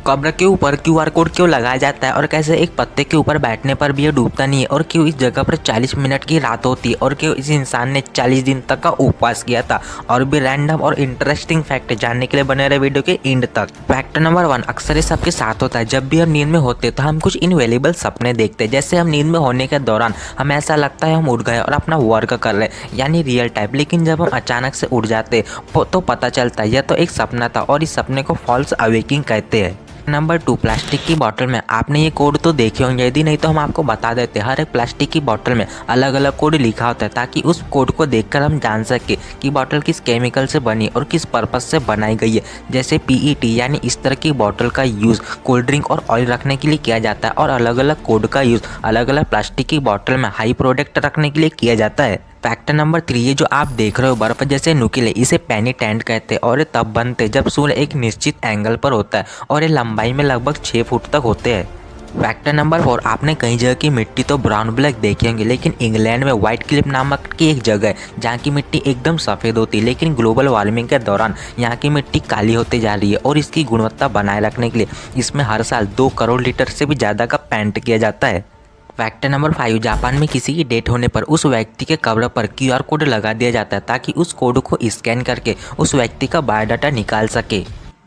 कब्र के ऊपर क्यूआर कोड क्यों लगाया जाता है और कैसे एक पत्ते के ऊपर बैठने पर भी ये डूबता नहीं है और क्यों इस जगह पर 40 मिनट की रात होती है और क्यों इस इंसान ने 40 दिन तक का उपवास किया था और भी रैंडम और इंटरेस्टिंग फैक्ट जानने के लिए बने रहे वीडियो के एंड तक। फैक्ट नंबर 1, अक्सर ये सबके साथ होता है। जब भी हम नींद में होते हैं तो हम कुछ इनवेलेबल सपने देखते हैं। जैसे हम नींद में होने के दौरान हमें ऐसा लगता है हम उठ गए और अपना वर्क कर रहे हैं यानी रियल टाइम, लेकिन जब हम अचानक से उठ जाते तो पता चलता है यह तो एक सपना था और इस सपने को फॉल्स अवेकिंग कहते हैं। नंबर 2, प्लास्टिक की बोतल में आपने ये कोड तो देखे होंगे, यदि नहीं तो हम आपको बता देते। हर एक प्लास्टिक की बोतल में अलग अलग कोड लिखा होता है ताकि उस कोड को देखकर हम जान सके कि बोतल किस केमिकल से बनी और किस पर्पस से बनाई गई है। जैसे पीईटी यानी इस तरह की बोतल का यूज़ कोल्ड ड्रिंक और ऑयल रखने के लिए किया जाता है और अलग अलग कोड का यूज़ अलग अलग प्लास्टिक की बोतल में हाई प्रोडक्ट रखने के लिए किया जाता है। फैक्ट नंबर 3, ये जो आप देख रहे हो बर्फ जैसे नुकीले, इसे पेनी टेंट कहते हैं और ये तब बनते जब सूर्य एक निश्चित एंगल पर होता है और ये लंबाई में लगभग 6 फुट तक होते हैं। फैक्टर नंबर 4, आपने कई जगह की मिट्टी तो ब्राउन ब्लैक देखी होंगी, लेकिन इंग्लैंड में व्हाइट क्लिफ नामक की एक जगह है जहाँ की मिट्टी एकदम सफ़ेद होती है, लेकिन ग्लोबल वार्मिंग के दौरान यहाँ की मिट्टी काली होती जा रही है और इसकी गुणवत्ता बनाए रखने के लिए इसमें हर साल 2 करोड़ लीटर से भी ज़्यादा का पेंट किया जाता है। फैक्ट नंबर 5, जापान में किसी की डेथ होने पर उस व्यक्ति के कब्र पर क्यूआर कोड लगा दिया जाता है ताकि उस कोड को स्कैन करके उस व्यक्ति का बायोडाटा निकाल सके।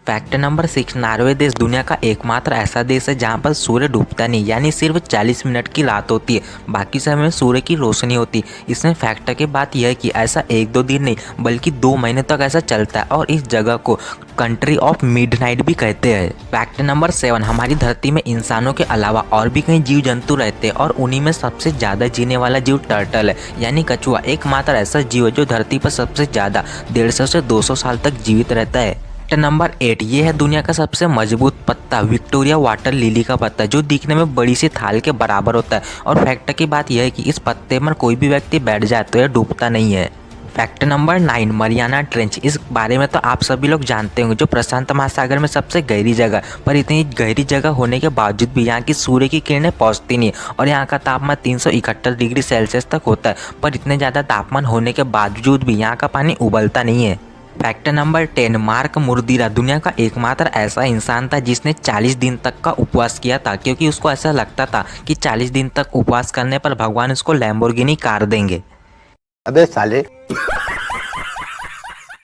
फैक्ट नंबर 6, नॉर्वे देश दुनिया का एकमात्र ऐसा देश है जहां पर सूर्य डूबता नहीं, यानी सिर्फ 40 मिनट की रात होती है, बाकी समय में सूर्य की रोशनी होती है। इसमें फैक्ट की बात यह है कि ऐसा 1-2 दिन नहीं बल्कि 2 महीने तक ऐसा चलता है और इस जगह को कंट्री ऑफ मिडनाइट भी कहते हैं। फैक्ट नंबर 7, हमारी धरती में इंसानों के अलावा और भी कई जीव जंतु रहते हैं और उन्हीं में सबसे ज़्यादा जीने वाला जीव टर्टल है यानी कछुआ। एकमात्र ऐसा जीव है जो धरती पर सबसे ज़्यादा 150 से 200 साल तक जीवित रहता है। फैक्ट नंबर 8, ये है दुनिया का सबसे मजबूत पत्ता विक्टोरिया वाटर लिली का पत्ता, जो दिखने में बड़ी सी थाल के बराबर होता है और फैक्ट की बात यह है कि इस पत्ते पर कोई भी व्यक्ति बैठ जाए तो यह डूबता नहीं है। फैक्ट नंबर 9, मरियाना ट्रेंच, इस बारे में तो आप सभी लोग जानते होंगे, जो प्रशांत महासागर में सबसे गहरी जगह, पर इतनी गहरी जगह होने के बावजूद भी यहाँ की सूर्य की किरणें पहुँचती नहीं और यहाँ का तापमान 371 डिग्री सेल्सियस तक होता है, पर इतने ज़्यादा तापमान होने के बावजूद भी यहाँ का पानी उबलता नहीं है। फैक्ट नंबर 10, मार्क मुर्दिरा दुनिया का एकमात्र ऐसा इंसान था जिसने 40 दिन तक का उपवास किया था, क्योंकि उसको ऐसा लगता था कि 40 दिन तक उपवास करने पर भगवान उसको लैम्बोर्गिनी कार देंगे। अबे साले